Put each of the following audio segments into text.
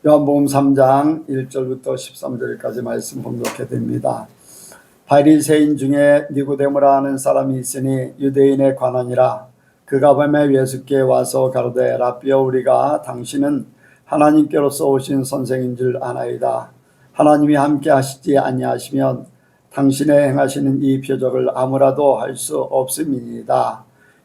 요한복음 3장 1절부터 13절까지 말씀 봉독해 드립니다. 바리새인 중에 니고데모라 하는 사람이 있으니 유대인의 관원이라. 그가 밤에 예수께 와서 가로되 라삐여, 우리가 당신은 하나님께로서 오신 선생인 줄 아나이다. 하나님이 함께 하시지 아니하시면 당신의 행하시는 이 표적을 아무라도 할 수 없음이니이다.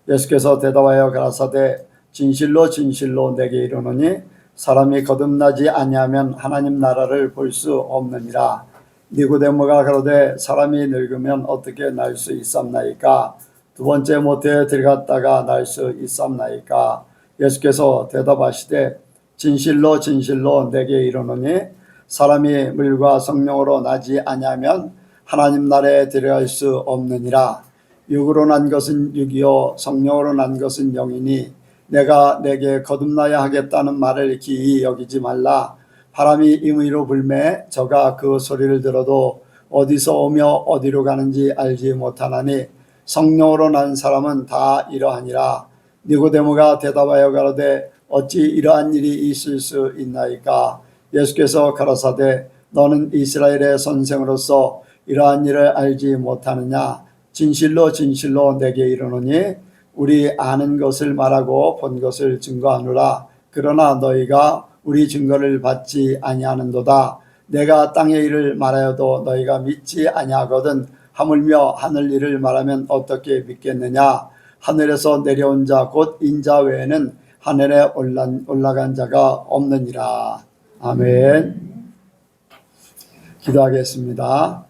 예수께서 대답하여 가라사대 진실로 진실로 내게 이르노니 사람이 거듭나지 아니하면 하나님 나라를 볼 수 없느니라. 니고데모가 가로되 사람이 늙으면 어떻게 날 수 있삼나이까? 두 번째 모태에 들어갔다가 날 수 있삼나이까? 예수께서 대답하시되 진실로 진실로 내게 이르노니 사람이 물과 성령으로 나지 아니하면 하나님 나라에 들어갈 수 없느니라. 육으로 난 것은 육이요 성령으로 난 것은 영이니 내가 내게 거듭나야 하겠다는 말을 기이 여기지 말라. 바람이 임의로 불매 저가 그 소리를 들어도 어디서 오며 어디로 가는지 알지 못하나니 성령으로 난 사람은 다 이러하니라. 니고데모가 대답하여 가로되 어찌 이러한 일이 있을 수 있나이까? 예수께서 가라사대 너는 이스라엘의 선생으로서 이러한 일을 알지 못하느냐? 진실로 진실로 내게 이르노니 우리 아는 것을 말하고 본 것을 증거하노라. 그러나 너희가 우리 증거를 받지 아니하는도다. 내가 땅의 일을 말하여도 너희가 믿지 아니하거든. 하물며 하늘 일을 말하면 어떻게 믿겠느냐? 하늘에서 내려온 자 곧 인자 외에는 하늘에 올라간 자가 없느니라. 아멘. 기도하겠습니다.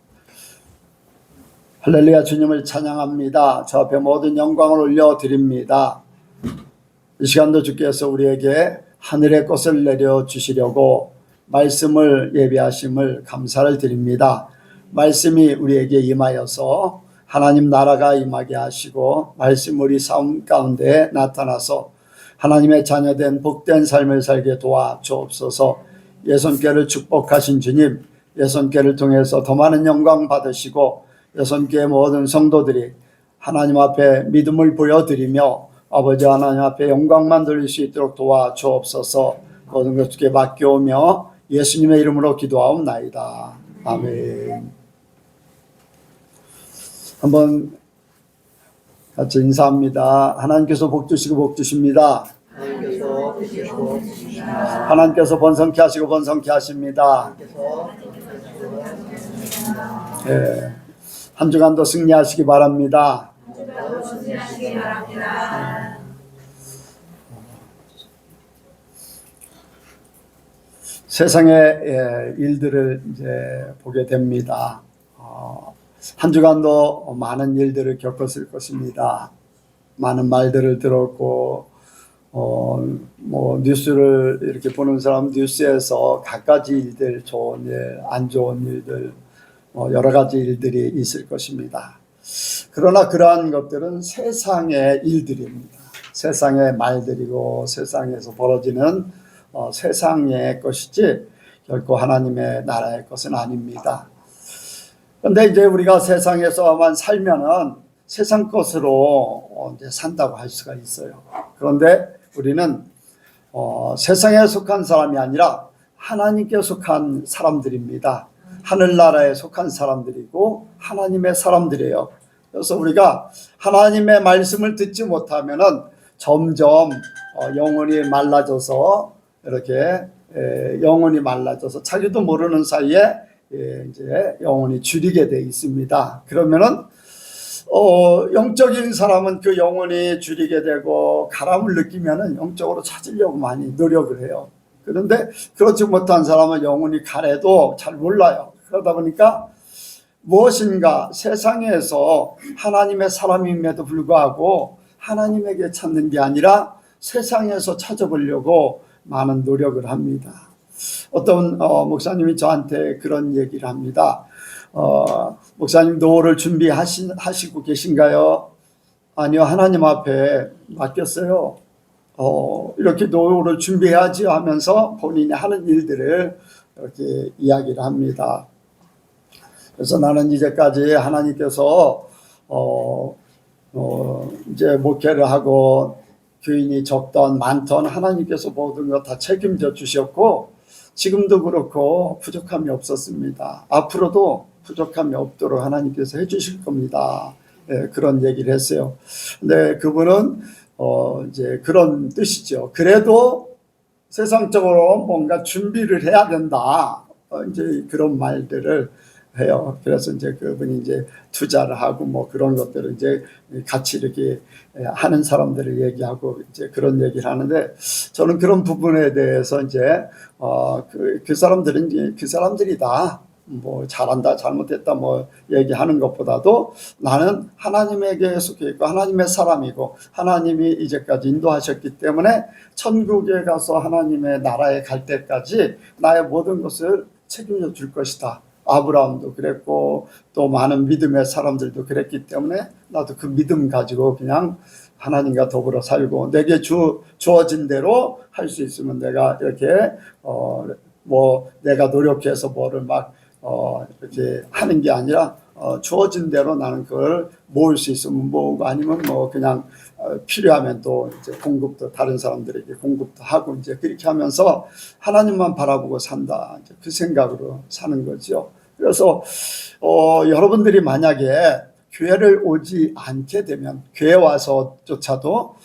할렐루야. 주님을 찬양합니다. 저 앞에 모든 영광을 올려드립니다. 이 시간도 주께서 우리에게 하늘의 것을 내려주시려고 말씀을 예비하심을 감사를 드립니다. 말씀이 우리에게 임하여서 하나님 나라가 임하게 하시고 말씀 우리 삶 가운데 나타나서 하나님의 자녀된 복된 삶을 살게 도와주옵소서. 예손교를 축복하신 주님, 예손교를 통해서 더 많은 영광 받으시고 예손교의 모든 성도들이 하나님 앞에 믿음을 보여드리며 아버지 하나님 앞에 영광만 돌릴 수 있도록 도와주옵소서. 모든 것 주께 맡겨오며 예수님의 이름으로 기도하옵나이다. 아멘. 한번 같이 인사합니다. 하나님께서 복 주시고 복 주십니다. 하나님께서 번성케 하시고 번성케 하십니다. 네. 한 주간도 승리하시기 바랍니다. 세상의 일들을 이제 보게 됩니다. 한 주간도 많은 일들을 겪었을 것입니다. 많은 말들을 들었고, 뉴스를 이렇게 보는 사람 뉴스에서 갖가지 일들, 좋은 일, 안 좋은 일들, 여러 가지 일들이 있을 것입니다. 그러나 그러한 것들은 세상의 일들입니다. 세상의 말들이고 세상에서 벌어지는 세상의 것이지 결코 하나님의 나라의 것은 아닙니다. 그런데 이제 우리가 세상에서만 살면은 세상 것으로 이제 산다고 할 수가 있어요. 그런데 우리는 세상에 속한 사람이 아니라 하나님께 속한 사람들입니다. 하늘나라에 속한 사람들이고 하나님의 사람들이에요. 그래서 우리가 하나님의 말씀을 듣지 못하면은 점점 영혼이 말라져서 이렇게 영혼이 말라져서 자기도 모르는 사이에 이제 영혼이 줄이게 돼 있습니다. 그러면은 영적인 사람은 그 영혼이 줄이게 되고 가람을 느끼면은 영적으로 찾으려고 많이 노력을 해요. 그런데 그렇지 못한 사람은 영혼이 가래도 잘 몰라요. 그러다 보니까 무엇인가 세상에서 하나님의 사람임에도 불구하고 하나님에게 찾는 게 아니라 세상에서 찾아보려고 많은 노력을 합니다. 어떤 목사님이 저한테 그런 얘기를 합니다. 목사님 노후를 준비하시고 계신가요? 아니요, 하나님 앞에 맡겼어요. 이렇게 노후를 준비해야지 하면서 본인이 하는 일들을 이렇게 이야기를 합니다. 그래서 나는 이제까지 하나님께서 이제 목회를 하고 교인이 적던 많던 하나님께서 모든 것 다 책임져 주셨고 지금도 그렇고 부족함이 없었습니다. 앞으로도 부족함이 없도록 하나님께서 해주실 겁니다. 예, 그런 얘기를 했어요. 근데 그분은 이제 그런 뜻이죠. 그래도 세상적으로 뭔가 준비를 해야 된다. 이제 그런 말들을 해요. 그래서 이제 그분이 이제 투자를 하고 뭐 그런 것들을 이제 같이 이렇게 하는 사람들을 얘기하고 이제 그런 얘기를 하는데 저는 그런 부분에 대해서 이제 그 사람들은 이제 그 사람들이다. 뭐 잘한다 잘못했다 뭐 얘기하는 것보다도 나는 하나님에게 속해 있고 하나님의 사람이고 하나님이 이제까지 인도하셨기 때문에 천국에 가서 하나님의 나라에 갈 때까지 나의 모든 것을 책임져 줄 것이다. 아브라함도 그랬고 또 많은 믿음의 사람들도 그랬기 때문에 나도 그 믿음 가지고 그냥 하나님과 더불어 살고 내게 주어진 대로 할 수 있으면 내가 이렇게 뭐 내가 노력해서 뭐를 막 이렇게 하는 게 아니라 주어진 대로 나는 그걸 모을 수 있으면 모으고 아니면 뭐 그냥 필요하면 또 이제 공급도 다른 사람들에게 공급도 하고 이제 그렇게 하면서 하나님만 바라보고 산다. 이제 그 생각으로 사는 거죠. 그래서 여러분들이 만약에 교회를 오지 않게 되면 교회 와서조차도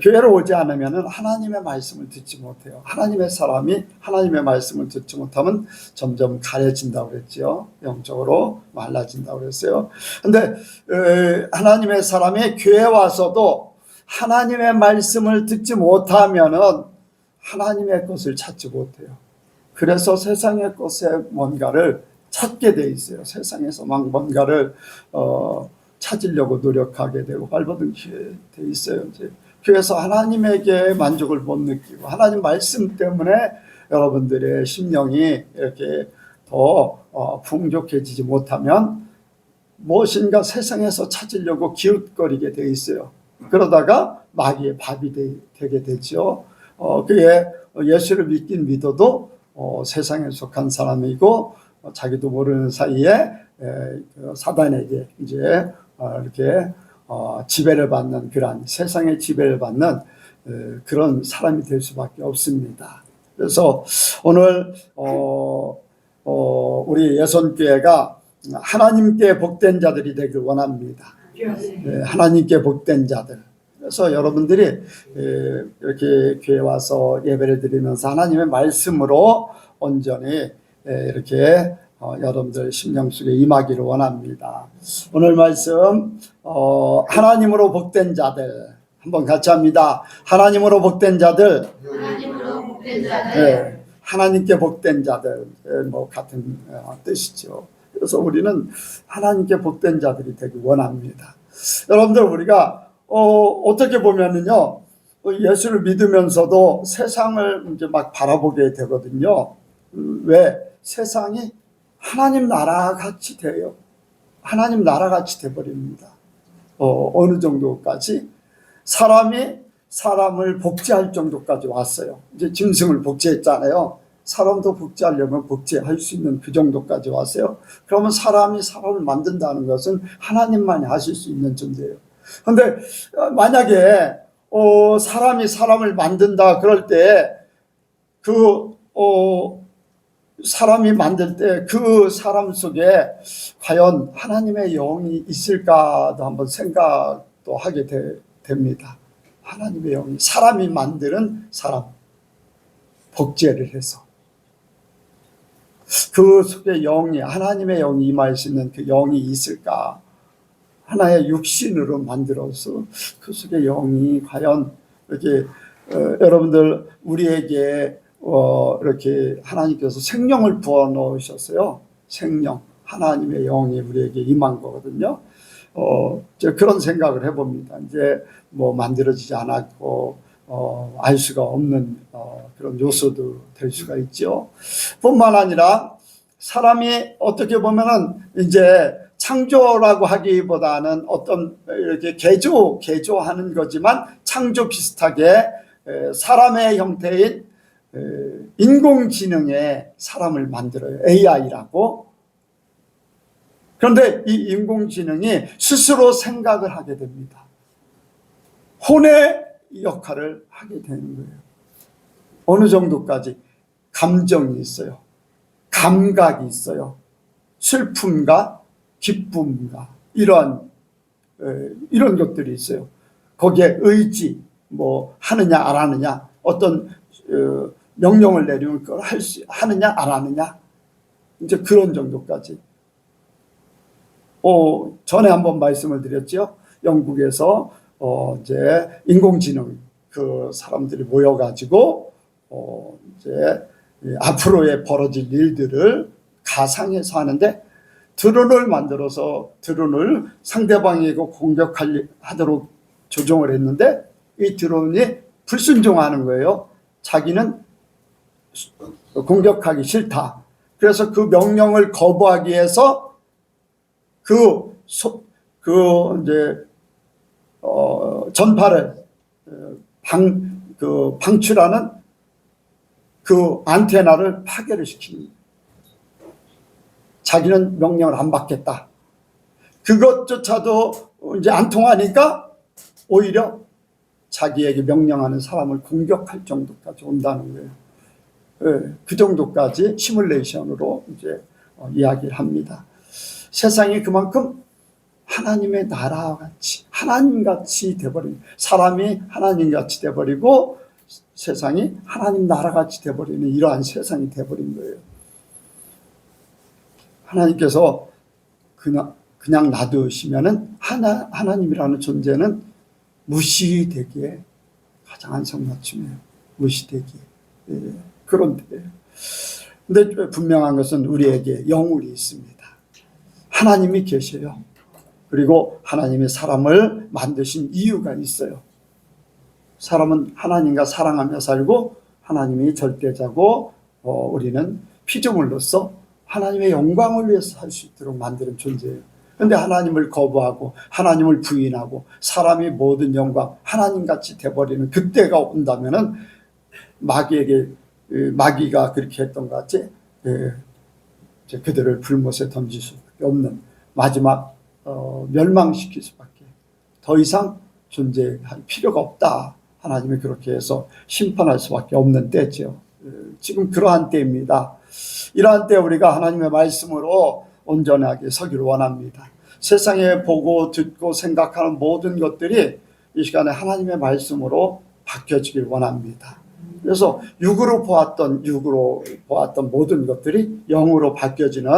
교회를 오지 않으면 하나님의 말씀을 듣지 못해요. 하나님의 사람이 하나님의 말씀을 듣지 못하면 점점 가려진다고 그랬죠. 영적으로 말라진다고 그랬어요. 근데 하나님의 사람이 교회 와서도 하나님의 말씀을 듣지 못하면은 하나님의 것을 찾지 못해요. 그래서 세상의 것에 뭔가를 찾게 돼 있어요. 세상에서 막 뭔가를 찾으려고 노력하게 되고 발버둥게 돼 있어요. 이제 그래서 하나님에게 만족을 못 느끼고 하나님 말씀 때문에 여러분들의 심령이 이렇게 더 풍족해지지 못하면 무엇인가 세상에서 찾으려고 기웃거리게 돼 있어요. 그러다가 마귀의 밥이 되게 되죠. 그게 예수를 믿긴 믿어도 세상에 속한 사람이고 자기도 모르는 사이에 사단에게 이제 이렇게 지배를 받는 그런 세상의 지배를 받는 그런 사람이 될 수밖에 없습니다. 그래서 오늘 우리 예선교회가 하나님께 복된 자들이 되길 원합니다. 하나님께 복된 자들. 그래서 여러분들이 이렇게 교회 와서 예배를 드리면서 하나님의 말씀으로 온전히 이렇게 여러분들 심령 속에 임하기를 원합니다. 오늘 말씀 하나님으로 복된 자들 한번 같이 합니다. 하나님으로 복된 자들. 하나님으로 복된 자들. 네, 하나님께 복된 자들 뭐 같은 뜻이죠. 그래서 우리는 하나님께 복된 자들이 되기 원합니다. 여러분들 우리가 어떻게 보면은요 예수를 믿으면서도 세상을 이제 막 바라보게 되거든요. 왜? 세상이 하나님 나라 같이 돼요. 하나님 나라 같이 돼버립니다. 어느 정도까지 사람이 사람을 복제할 정도까지 왔어요. 이제 짐승을 복제했잖아요. 사람도 복제하려면 복제할 수 있는 그 정도까지 왔어요. 그러면 사람이 사람을 만든다는 것은 하나님만이 하실 수 있는 존재예요. 그런데 만약에 사람이 사람을 만든다 그럴 때 사람이 만들 때 그 사람 속에 과연 하나님의 영이 있을까도 한번 생각도 하게 됩니다. 하나님의 영이 사람이 만드는 사람 복제를 해서 그 속에 영이 하나님의 영이 임할 수 있는 그 영이 있을까? 하나의 육신으로 만들어서 그 속에 영이 과연 이렇게 여러분들 우리에게 이렇게 하나님께서 생명을 부어 넣으셨어요. 생명 하나님의 영이 우리에게 임한 거거든요. 그런 생각을 해봅니다. 이제 뭐 만들어지지 않았고 알 수가 없는 그런 요소도 될 수가 있죠. 뿐만 아니라 사람이 어떻게 보면은 이제 창조라고 하기보다는 어떤 이렇게 개조하는 거지만 창조 비슷하게 사람의 형태인 인공지능에 사람을 만들어요. AI라고. 그런데 이 인공지능이 스스로 생각을 하게 됩니다. 혼의 이 역할을 하게 되는 거예요. 어느 정도까지? 감정이 있어요. 감각이 있어요. 슬픔과 기쁨과 이런 것들이 있어요. 거기에 의지, 뭐 하느냐 안 하느냐, 어떤 명령을 내리면 그걸 하느냐 안 하느냐, 이제 그런 정도까지. 전에 한번 말씀을 드렸죠. 영국에서 이제 인공지능 그 사람들이 모여가지고 이제 앞으로의 벌어질 일들을 가상해서 하는데, 드론을 만들어서 드론을 상대방에게 공격하도록 조종을 했는데, 이 드론이 불순종하는 거예요. 자기는 공격하기 싫다. 그래서 그 명령을 거부하기 위해서 이제 전파를 방출하는 그 안테나를 파괴를 시킵니다. 자기는 명령을 안 받겠다. 그것조차도 이제 안 통하니까 오히려 자기에게 명령하는 사람을 공격할 정도까지 온다는 거예요. 그 정도까지 시뮬레이션으로 이제 이야기를 합니다. 세상이 그만큼 하나님의 나라와 같이, 하나님같이 돼버린, 사람이 하나님같이 돼버리고 세상이 하나님 나라같이 돼버리는 이러한 세상이 돼버린 거예요. 하나님께서 그냥 놔두시면은 하나님이라는 존재는 무시되기에 가장 안성맞춤이에요. 무시되기에. 그런데 분명한 것은 우리에게 영혼이 있습니다. 하나님이 계셔요. 그리고 하나님이 사람을 만드신 이유가 있어요. 사람은 하나님과 사랑하며 살고 하나님이 절대자고 우리는 피조물로서 하나님의 영광을 위해서 살 수 있도록 만드는 존재예요. 그런데 하나님을 거부하고 하나님을 부인하고 사람이 모든 영광 하나님같이 돼버리는 그때가 온다면은 마귀가 그렇게 했던 것 같이 그들을 불못에 던질 수밖에 없는, 마지막 멸망시킬 수밖에, 더 이상 존재할 필요가 없다. 하나님이 그렇게 해서 심판할 수밖에 없는 때죠. 지금 그러한 때입니다. 이러한 때 우리가 하나님의 말씀으로 온전하게 서기를 원합니다. 세상에 보고 듣고 생각하는 모든 것들이 이 시간에 하나님의 말씀으로 바뀌어지길 원합니다. 그래서 육으로 보았던 모든 것들이 영으로 바뀌어지는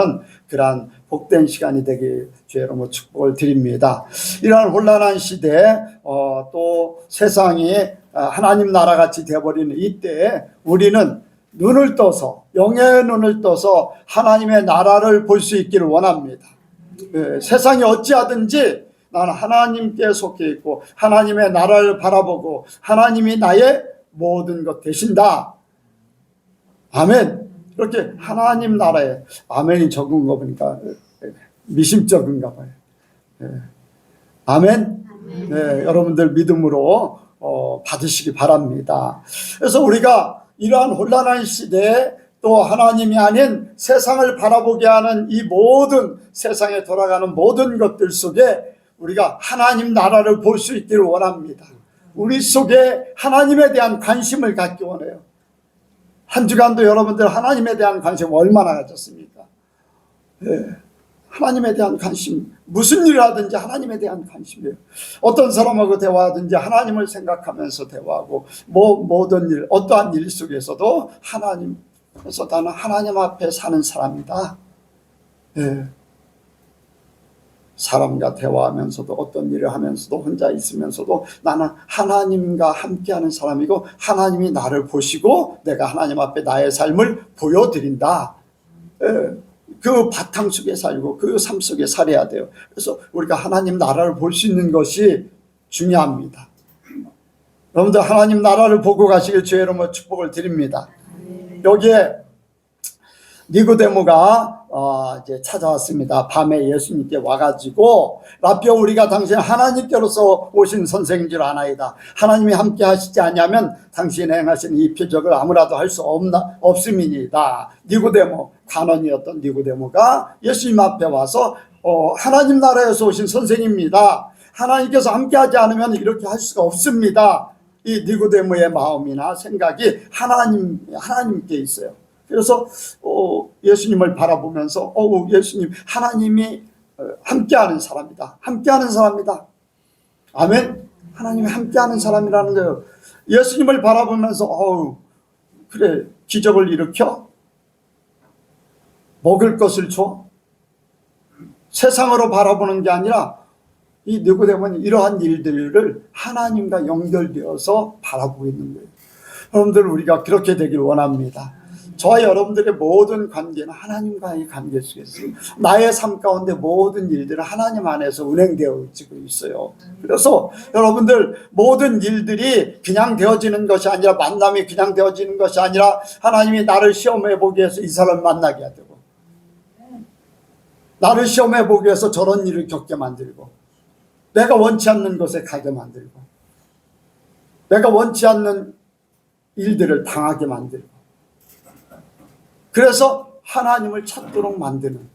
그러한 복된 시간이 되길 주의 이름으로 축복을 드립니다. 이러한 혼란한 시대에 또 세상이 하나님 나라같이 되어버리는 이때에 우리는 눈을 떠서, 영의 눈을 떠서 하나님의 나라를 볼 수 있기를 원합니다. 세상이 어찌하든지 나는 하나님께 속해 있고 하나님의 나라를 바라보고 하나님이 나의 모든 것 되신다. 아멘. 이렇게 하나님 나라에 아멘이 적은 거 보니까 미심쩍은가 봐요. 아멘. 네, 여러분들 믿음으로 받으시기 바랍니다. 그래서 우리가 이러한 혼란한 시대에 또 하나님이 아닌 세상을 바라보게 하는 이 모든 세상에 돌아가는 모든 것들 속에 우리가 하나님 나라를 볼 수 있기를 원합니다. 우리 속에 하나님에 대한 관심을 갖기 원해요. 한 주간도 여러분들 하나님에 대한 관심 얼마나 가졌습니까? 하나님에 대한 관심, 무슨 일을 하든지 하나님에 대한 관심이에요. 어떤 사람하고 대화하든지 하나님을 생각하면서 대화하고, 모든 일, 어떠한 일 속에서도 그래서 나는 하나님 앞에 사는 사람이다. 사람과 대화하면서도, 어떤 일을 하면서도, 혼자 있으면서도 나는 하나님과 함께하는 사람이고 하나님이 나를 보시고 내가 하나님 앞에 나의 삶을 보여드린다. 그 바탕 속에 살고 그 삶 속에 살아야 돼요. 그래서 우리가 하나님 나라를 볼 수 있는 것이 중요합니다. 여러분들 하나님 나라를 보고 가시길 주의 이름으로 축복을 드립니다. 여기에 니고데모가 이제 찾아왔습니다. 밤에 예수님께 와가지고 라비어, 우리가 당신 하나님께로서 오신 선생인 줄 아나이다. 하나님이 함께 하시지 않냐면 당신이 행하신 이 표적을 아무라도 할 수 없음이니이다. 니고데모, 간원이었던 니고데모가 예수님 앞에 와서 하나님 나라에서 오신 선생입니다. 하나님께서 함께 하지 않으면 이렇게 할 수가 없습니다. 이 니고데모의 마음이나 생각이 하나님께 있어요. 그래서 예수님을 바라보면서 예수님, 하나님이 함께하는 사람이다. 함께하는 사람이다. 아멘. 하나님이 함께하는 사람이라는 거예요. 예수님을 바라보면서 그래, 기적을 일으켜 먹을 것을 줘. 세상으로 바라보는 게 아니라 이 니고데모는 이러한 일들을 하나님과 연결되어서 바라보고 있는 거예요. 여러분들, 우리가 그렇게 되길 원합니다. 저와 여러분들의 모든 관계는 하나님과의 관계 속에서 나의 삶 가운데 모든 일들은 하나님 안에서 운행되어지고 있어요. 그래서 여러분들, 모든 일들이 그냥 되어지는 것이 아니라, 만남이 그냥 되어지는 것이 아니라 하나님이 나를 시험해 보기 위해서 이 사람을 만나게 하고, 나를 시험해 보기 위해서 저런 일을 겪게 만들고, 내가 원치 않는 곳에 가게 만들고, 내가 원치 않는 일들을 당하게 만들고, 그래서 하나님을 찾도록 만드는.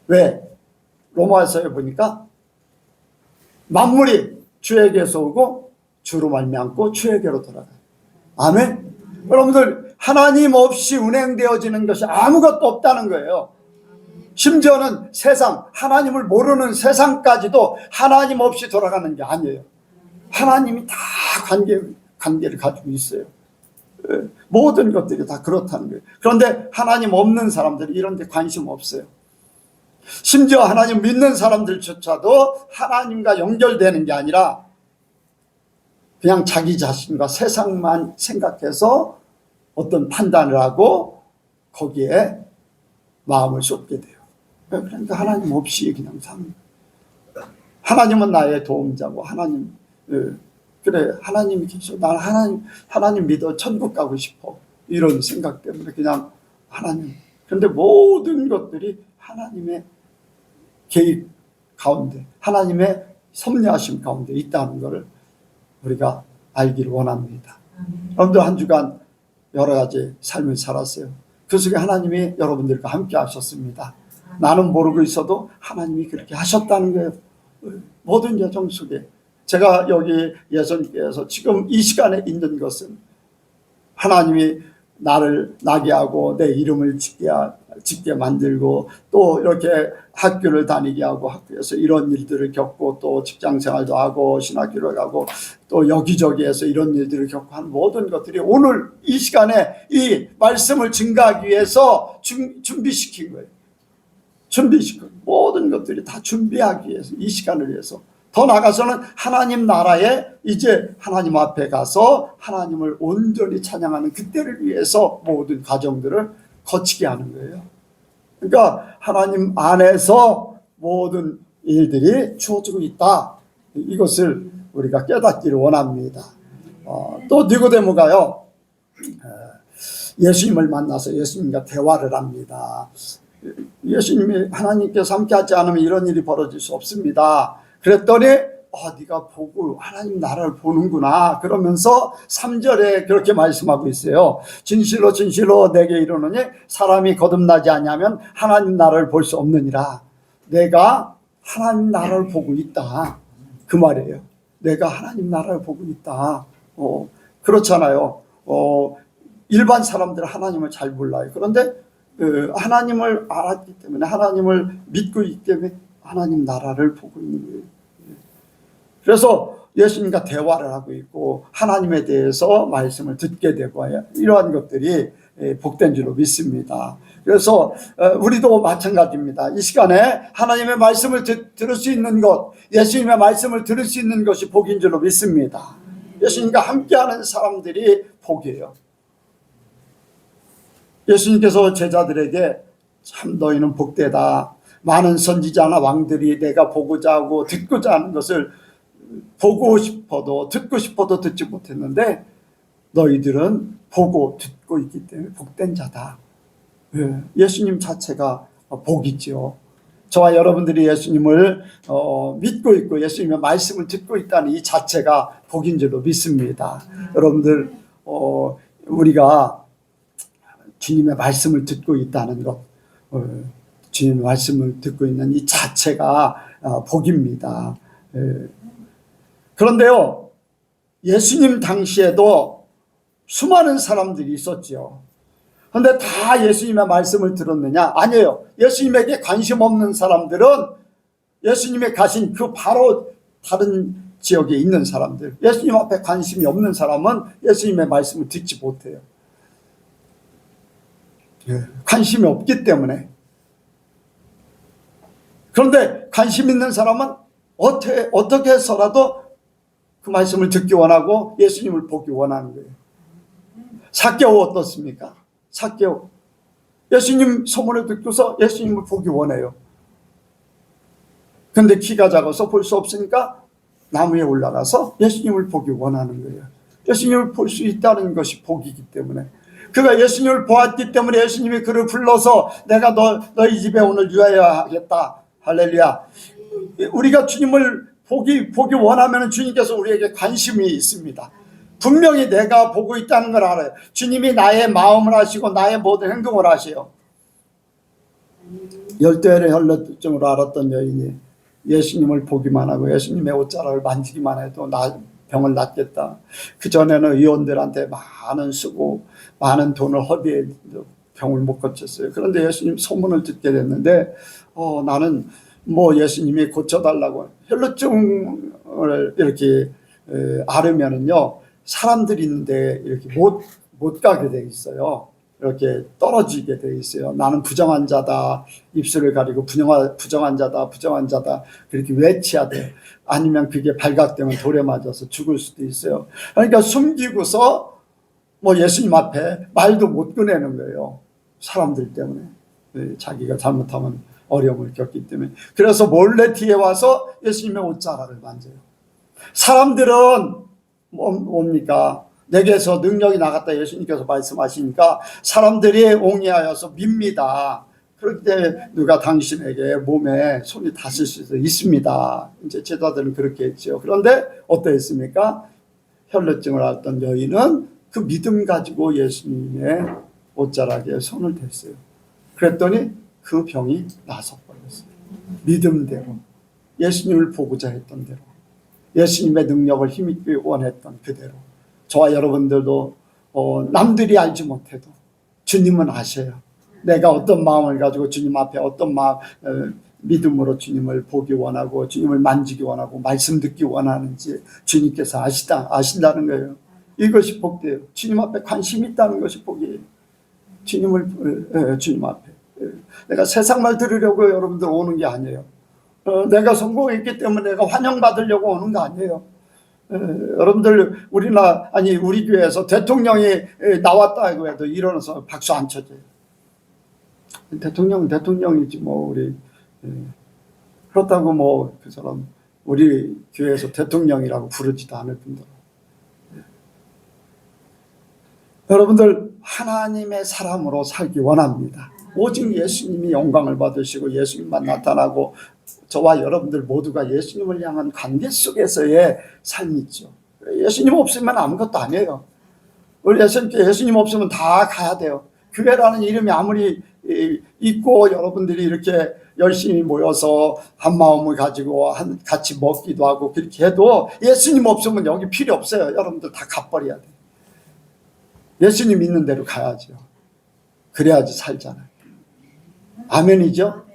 왜? 로마서에 보니까 만물이 주에게서 오고 주로 말미암고 주에게로 돌아가요. 아멘. 여러분들, 하나님 없이 운행되어지는 것이 아무것도 없다는 거예요. 심지어는 세상, 하나님을 모르는 세상까지도 하나님 없이 돌아가는 게 아니에요. 하나님이 다 관계를 가지고 있어요. 모든 것들이 다 그렇다는 거예요. 그런데 하나님 없는 사람들이 이런 데 관심 없어요. 심지어 하나님 믿는 사람들조차도 하나님과 연결되는 게 아니라 그냥 자기 자신과 세상만 생각해서 어떤 판단을 하고 거기에 마음을 쏟게 돼요. 그러니까 하나님 없이 그냥 삽니다. 하나님은 나의 도움자고, 하나님, 그래, 하나님이 계셔. 난 하나님 믿어. 천국 가고 싶어. 이런 생각 때문에 그냥 하나님. 그런데 모든 것들이 하나님의 계획 가운데, 하나님의 섭리하심 가운데 있다는 것을 우리가 알기를 원합니다. 여러분들, 한 주간 여러 가지 삶을 살았어요. 그 속에 하나님이 여러분들과 함께 하셨습니다. 나는 모르고 있어도 하나님이 그렇게 하셨다는 거예요. 모든 여정 속에. 제가 여기 예수님께서 지금 이 시간에 있는 것은 하나님이 나를 나게 하고 내 이름을 짓게 만들고, 또 이렇게 학교를 다니게 하고, 학교에서 이런 일들을 겪고, 또 직장생활도 하고 신학교를 가고, 또 여기저기에서 이런 일들을 겪고 한 모든 것들이 오늘 이 시간에 이 말씀을 증거하기 위해서 준비시킨 거예요. 준비시킨 모든 것들이 다 준비하기 위해서, 이 시간을 위해서. 더 나아가서는 하나님 나라에 이제 하나님 앞에 가서 하나님을 온전히 찬양하는 그때를 위해서 모든 과정들을 거치게 하는 거예요. 그러니까 하나님 안에서 모든 일들이 주어지고 있다. 이것을 우리가 깨닫기를 원합니다. 또 니고데모가요, 예수님을 만나서 예수님과 대화를 합니다. 예수님이 하나님께서 함께하지 않으면 이런 일이 벌어질 수 없습니다. 그랬더니 네가 보고 하나님 나라를 보는구나 그러면서 3절에 그렇게 말씀하고 있어요. 진실로 진실로 내게 이르노니 사람이 거듭나지 아니하면 하나님 나라를 볼 수 없느니라. 내가 하나님 나라를 보고 있다, 그 말이에요. 내가 하나님 나라를 보고 있다. 그렇잖아요. 일반 사람들은 하나님을 잘 몰라요. 그런데 하나님을 알았기 때문에, 하나님을 믿고 있기 때문에 하나님 나라를 보고 있는 거예요. 그래서 예수님과 대화를 하고 있고 하나님에 대해서 말씀을 듣게 되고, 이러한 것들이 복된 줄로 믿습니다. 그래서 우리도 마찬가지입니다. 이 시간에 하나님의 말씀을 들을 수 있는 것, 예수님의 말씀을 들을 수 있는 것이 복인 줄로 믿습니다. 예수님과 함께하는 사람들이 복이에요. 예수님께서 제자들에게 참 너희는 복되다. 많은 선지자나 왕들이 내가 보고자 하고 듣고자 하는 것을 보고 싶어도 듣고 싶어도 듣지 못했는데 너희들은 보고 듣고 있기 때문에 복된 자다. 예수님 자체가 복이죠. 저와 여러분들이 예수님을 믿고 있고 예수님의 말씀을 듣고 있다는 이 자체가 복인 줄로 믿습니다. 여러분들, 우리가 주님의 말씀을 듣고 있다는 것, 주님의 말씀을 듣고 있는 이 자체가 복입니다. 그런데요, 예수님 당시에도 수많은 사람들이 있었죠. 그런데 다 예수님의 말씀을 들었느냐? 아니에요. 예수님에게 관심 없는 사람들은 예수님의 가신 그 바로 다른 지역에 있는 사람들, 예수님 앞에 관심이 없는 사람은 예수님의 말씀을 듣지 못해요. 관심이 없기 때문에. 그런데 관심 있는 사람은 어떻게 해서라도 그 말씀을 듣기 원하고 예수님을 보기 원하는 거예요. 삭개오 어떻습니까? 삭개오 예수님 소문을 듣고서 예수님을 보기 원해요. 근데 키가 작아서 볼 수 없으니까 나무에 올라가서 예수님을 보기 원하는 거예요. 예수님을 볼 수 있다는 것이 복이기 때문에. 그가 예수님을 보았기 때문에 예수님이 그를 불러서 내가 너희 집에 오늘 유하여야겠다. 할렐루야. 우리가 주님을 보기 원하면 주님께서 우리에게 관심이 있습니다. 분명히 내가 보고 있다는 걸 알아요. 주님이 나의 마음을 아시고 나의 모든 행동을 아세요. 열대의 혈루증으로 앓았던 여인이 예수님을 보기만 하고 예수님의 옷자락을 만지기만 해도 병을 낫겠다. 그전에는 의원들한테 많은 쓰고 많은 돈을 허비해 병을 못 고쳤어요. 그런데 예수님 소문을 듣게 됐는데 나는 예수님이 고쳐달라고. 혈루증을 이렇게 앓으면은요 사람들이 있는데 이렇게 못 가게 돼 있어요. 이렇게 떨어지게 돼 있어요. 나는 부정한 자다. 입술을 가리고 부정한 자다. 그렇게 외쳐야 돼요. 아니면 그게 발각되면 돌에 맞아서 죽을 수도 있어요. 그러니까 숨기고서 예수님 앞에 말도 못 꺼내는 거예요. 사람들 때문에. 자기가 잘못하면 어려움을 겪기 때문에. 그래서 몰래 뒤에 와서 예수님의 옷자락을 만져요. 사람들은 뭡니까? 내게서 능력이 나갔다 예수님께서 말씀하시니까 사람들이 옹이하여서 밉니다. 그럴 때 누가 당신에게 몸에 손이 닿을 수도 있습니다. 이제 제자들은 그렇게 했죠. 그런데 어떠했습니까? 혈루증을 앓던 여인은 그 믿음 가지고 예수님의 옷자락에 손을 댔어요. 그랬더니 그 병이 나서버렸어요. 믿음대로 예수님을 보고자 했던 대로 예수님의 능력을 힘입기 원했던 그대로. 저와 여러분들도 남들이 알지 못해도 주님은 아셔요. 내가 어떤 마음을 가지고 주님 앞에 어떤 믿음으로 주님을 보기 원하고 주님을 만지기 원하고 말씀 듣기 원하는지 주님께서 아신다는 거예요. 이것이 복돼요. 주님 앞에 관심이 있다는 것이 복이에요. 주님 앞에. 내가 세상 말 들으려고 여러분들 오는 게 아니에요. 내가 성공했기 때문에 내가 환영받으려고 오는 거 아니에요. 여러분들 우리 교회에서 대통령이 나왔다고 해도 일어나서 박수 안 쳐줘요. 대통령은 대통령이지 우리 그렇다고 그 사람 우리 교회에서 대통령이라고 부르지도 않을 뿐더러. 여러분들 하나님의 사람으로 살기 원합니다. 오직 예수님이 영광을 받으시고 예수님만 나타나고 저와 여러분들 모두가 예수님을 향한 관계 속에서의 삶이죠. 예수님 없으면 아무것도 아니에요. 우리 예수님 없으면 다 가야 돼요. 교회라는 이름이 아무리 있고 여러분들이 이렇게 열심히 모여서 한 마음을 가지고 같이 먹기도 하고 그렇게 해도 예수님 없으면 여기 필요 없어요. 여러분들 다 가버려야 돼요. 예수님 있는 대로 가야죠. 그래야지 살잖아요. 아멘이죠?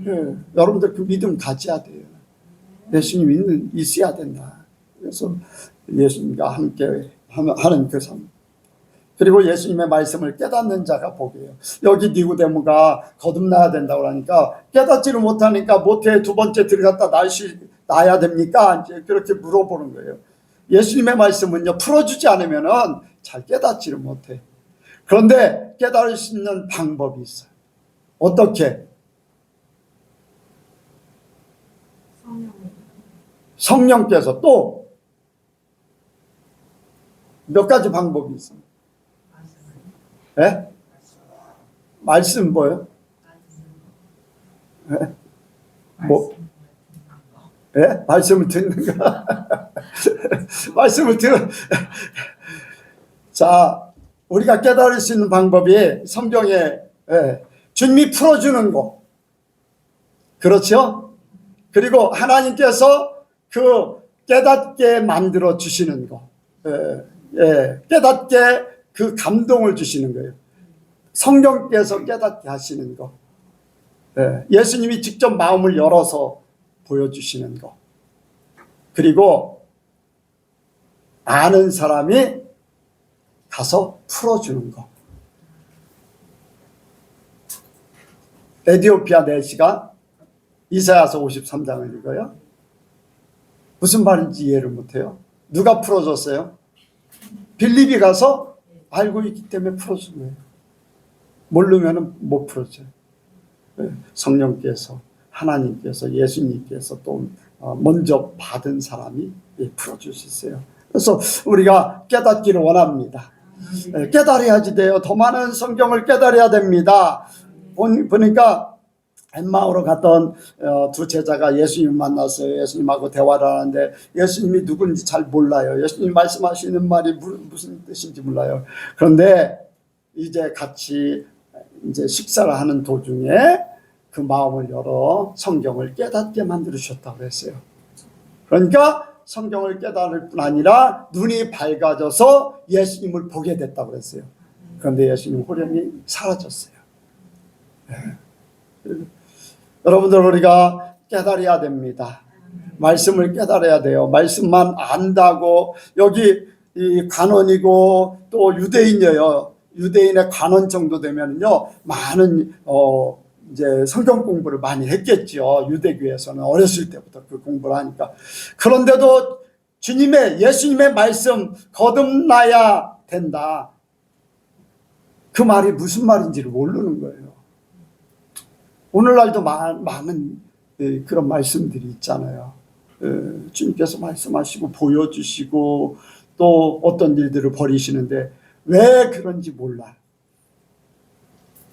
네. 여러분들 그 믿음 가져야 돼요. 예수님 있어야 된다. 그래서 예수님과 함께 하는 그 삶. 그리고 예수님의 말씀을 깨닫는 자가 복이에요. 여기 니고데모가 거듭나야 된다고 하니까 깨닫지를 못하니까 모태에 두 번째 들어갔다 나야 됩니까? 이제 그렇게 물어보는 거예요. 예수님의 말씀은요 풀어주지 않으면은 잘 깨닫지를 못해. 그런데 깨달을 수 있는 방법이 있어요. 어떻게? 성령께서 또 몇 가지 방법이 있습니다. 예? 말씀 뭐요? 예? 예? 말씀을 듣는 거. 말씀을 자, 우리가 깨달을 수 있는 방법이 성경에 주님이 풀어주는 거. 그렇죠? 그리고 하나님께서 그 깨닫게 만들어 주시는 거. 깨닫게 그 감동을 주시는 거예요. 성령께서 깨닫게 하시는 거. 예수님이 직접 마음을 열어서 보여주시는 거. 그리고 아는 사람이 가서 풀어주는 거. 에티오피아 내시가 이사야서 53장을 읽어요. 무슨 말인지 이해를 못해요. 누가 풀어줬어요? 빌립이 가서 알고 있기 때문에 풀어준 거예요. 모르면 못 풀어줘요. 성령께서, 하나님께서, 예수님께서 또 먼저 받은 사람이 풀어줄 수 있어요. 그래서 우리가 깨닫기를 원합니다. 깨달아야지 돼요. 더 많은 성경을 깨달아야 됩니다. 보니까 엠마오로 갔던 두 제자가 예수님 만났어요. 예수님하고 대화를 하는데 예수님이 누군지 잘 몰라요. 예수님 말씀하시는 말이 무슨 뜻인지 몰라요. 그런데 이제 같이 식사를 하는 도중에 그 마음을 열어 성경을 깨닫게 만들으셨다고 했어요. 그러니까 성경을 깨달을 뿐 아니라 눈이 밝아져서 예수님을 보게 됐다고 했어요. 그런데 예수님 호련히 사라졌어요. 여러분들, 우리가 깨달아야 됩니다. 말씀을 깨달아야 돼요. 말씀만 안다고, 여기 이 관원이고 또 유대인이에요. 유대인의 관원 정도 되면요, 많은 이제 성경 공부를 많이 했겠죠. 유대교에서는 어렸을 때부터 그 공부를 하니까. 그런데도 예수님의 말씀 거듭나야 된다. 그 말이 무슨 말인지를 모르는 거예요. 오늘날도 많은 그런 말씀들이 있잖아요. 주님께서 말씀하시고 보여주시고 또 어떤 일들을 벌이시는데 왜 그런지 몰라.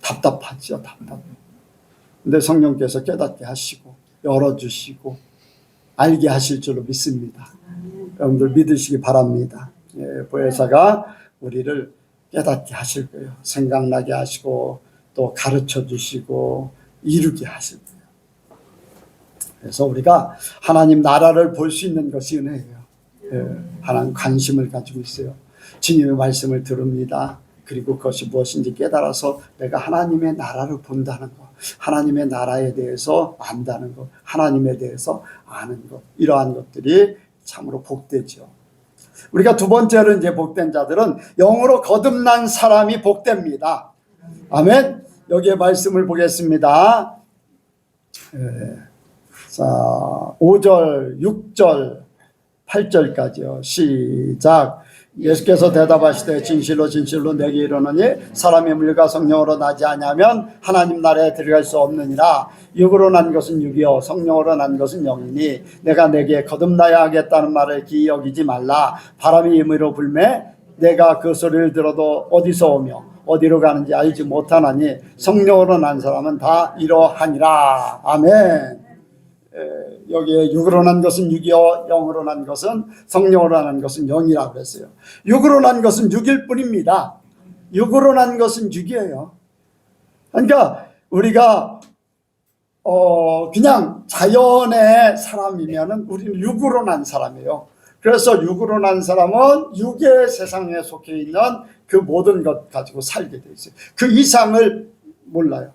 답답하죠. 답답해. 근데 성령께서 깨닫게 하시고 열어주시고 알게 하실 줄로 믿습니다. 여러분들 믿으시기 바랍니다. 보혜사가 우리를 깨닫게 하실 거예요. 생각나게 하시고 또 가르쳐 주시고 이루게 하실 거예요. 그래서 우리가 하나님 나라를 볼 수 있는 것이 은혜예요. 하나님 관심을 가지고 있어요. 주님의 말씀을 들읍니다. 그리고 그것이 무엇인지 깨달아서 내가 하나님의 나라를 본다는 것, 하나님의 나라에 대해서 안다는 것, 하나님에 대해서 아는 것, 이러한 것들이 참으로 복되죠. 우리가 두 번째로 이제 복된 자들은 영으로 거듭난 사람이 복됩니다. 아멘. 여기에 말씀을 보겠습니다. 자, 5절, 6절, 8절까지요. 시작. 예수께서 대답하시되 진실로 진실로 내게 이르노니 사람이 물과 성령으로 나지 아니하면 하나님 나라에 들어갈 수 없느니라. 육으로 난 것은 육이요 성령으로 난 것은 영이니 내가 내게 거듭나야 하겠다는 말을 기이 여기지 말라. 바람이 임의로 불매 내가 그 소리를 들어도 어디서 오며 어디로 가는지 알지 못하나니 성령으로 난 사람은 다 이러하니라. 아멘. 여기에 육으로 난 것은 육이요 영으로 난 것은 성령으로 난 것은 영이라고 했어요. 육으로 난 것은 육일 뿐입니다. 육으로 난 것은 육이에요. 그러니까 우리가 그냥 자연의 사람이면은 우리는 육으로 난 사람이에요. 그래서 육으로 난 사람은 육의 세상에 속해 있는 그 모든 것 가지고 살게 돼 있어요. 그 이상을 몰라요.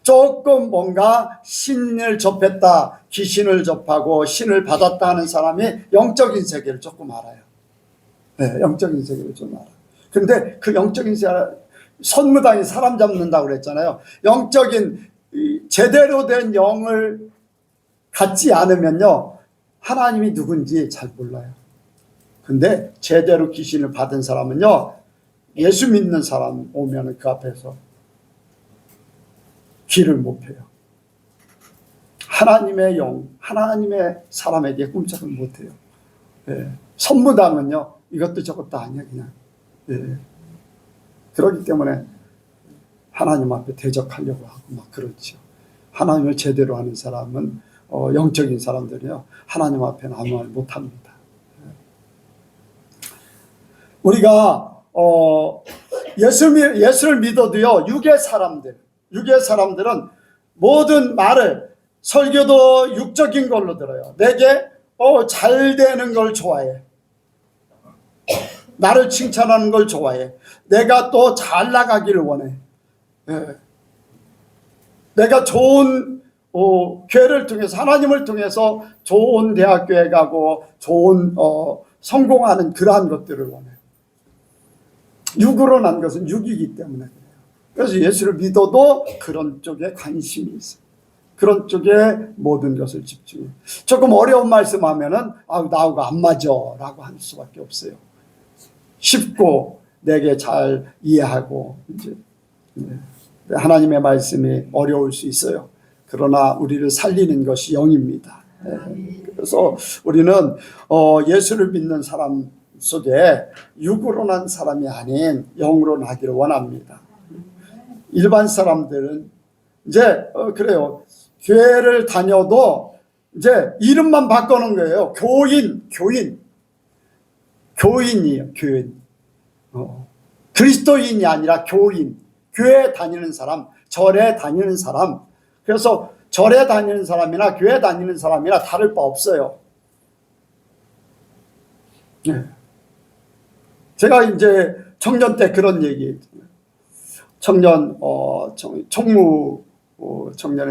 조금 뭔가 신을 접했다, 귀신을 접하고 신을 받았다 하는 사람이 영적인 세계를 조금 알아요. 네, 영적인 세계를 좀 알아요. 근데 그 영적인 세계, 선무당이 사람 잡는다고 그랬잖아요. 영적인 제대로 된 영을 갖지 않으면요, 하나님이 누군지 잘 몰라요. 근데 제대로 귀신을 받은 사람은요, 예수 믿는 사람 오면 그 앞에서 귀를 못 펴요. 하나님의 영, 하나님의 사람에게 꿈쩍을 못 해요. 선무당은요, 이것도 저것도 아니야, 그냥. 그렇기 때문에 하나님 앞에 대적하려고 하고 막 그렇죠. 하나님을 제대로 하는 사람은, 영적인 사람들이요, 하나님 앞에는 아무 말 못 합니다. 우리가, 예수를 믿어도요, 육의 사람들은 모든 말을, 설교도 육적인 걸로 들어요. 내게 잘 되는 걸 좋아해. 나를 칭찬하는 걸 좋아해. 내가 또 잘 나가기를 원해. 예. 내가 좋은 교회를 통해서, 하나님을 통해서 좋은 대학교에 가고 좋은 성공하는 그러한 것들을 원해. 육으로 난 것은 육이기 때문에 그래요. 그래서 예수를 믿어도 그런 쪽에 관심이 있어요. 그런 쪽에 모든 것을 집중해. 조금 어려운 말씀하면은 나하고 안 맞아 라고 할 수밖에 없어요. 쉽고 내게 잘 이해하고 이제 하나님의 말씀이 어려울 수 있어요. 그러나 우리를 살리는 것이 영입니다. 그래서 우리는 예수를 믿는 사람 속에 육으로 난 사람이 아닌 영으로 나기를 원합니다. 일반 사람들은 이제 그래요. 교회를 다녀도 이제 이름만 바꾸는 거예요. 교인이에요. 교인. 그리스도인이 아니라 교인. 교회 다니는 사람, 절에 다니는 사람. 그래서 절에 다니는 사람이나 교회 다니는 사람이나 다를 바 없어요. 네. 제가 이제 청년 때 그런 얘기, 청년의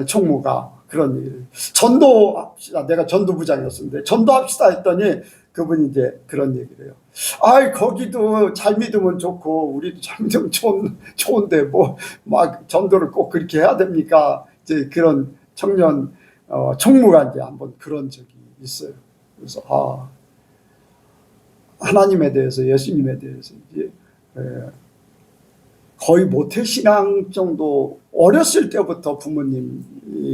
총무가 그런 얘기를, 전도합시다. 내가 전도부장이었는데 전도합시다 했더니 그분이 이제 그런 얘기를 해요. 거기도 잘 믿으면 좋고 우리도 잘 믿으면 좋은데 뭐 막 전도를 꼭 그렇게 해야 됩니까? 이제 그런 청년 총무가 이제 한번 그런 적이 있어요. 그래서 하나님에 대해서, 예수님에 대해서 이제 거의 모태신앙 정도, 어렸을 때부터 부모님